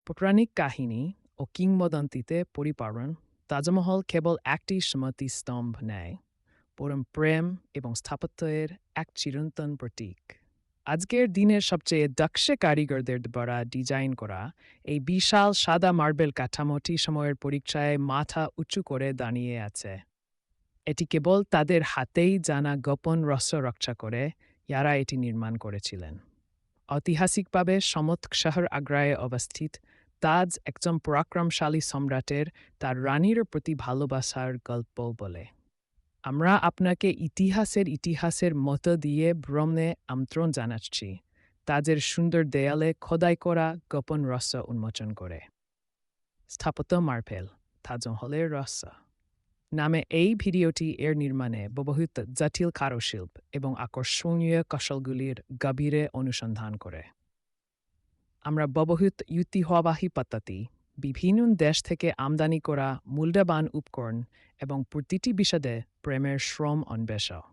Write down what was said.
পৌরাণিক কাহিনী ও কিংবদন্তিতে পরিপূরণ তাজমহল কেবল একটি স্মৃতি স্তম্ভ নেয়, বরং প্রেম এবং স্থাপত্যের এক চিরন্তন প্রতীক। আজকের দিনের সবচেয়ে দক্ষ কারিগরদের দ্বারা ডিজাইন করা এই বিশাল সাদা মার্বেল কাঠামোটি সময়ের পরীক্ষায় মাথা উঁচু করে দাঁড়িয়ে আছে। এটি কেবল তাদের হাতেই জানা গোপন রহস্য রক্ষা করে যারা এটি নির্মাণ করেছিলেন। ঐতিহাসিকভাবে সমতক শহর আগ্রায় অবস্থিত তাজ একজন পরাক্রমশালী সম্রাটের তার রানীর প্রতি ভালোবাসার গল্প বলে। আমরা আপনাকে ইতিহাসের মতো দিয়ে ভ্রমণে আমন্ত্রণ জানাচ্ছি, তাজের সুন্দর দেয়ালে খোদাই করা গোপন রহস্য উন্মোচন করে। স্থাপত্য মার্বেল তাজমহলের রহস্য নামে এই ভিডিওটি এর নির্মাণে ব্যবহৃত জটিল কারুশিল্প এবং আকর্ষণীয় কৌশলগুলির গভীরে অনুসন্ধান করে। আমরা ব্যবহৃত ঐতিহ্যবাহী পদ্ধতি, বিভিন্ন দেশ থেকে আমদানি করা মূল্যবান উপকরণ এবং প্রতিটি বিশদে প্রেমের শ্রম অন্বেষণ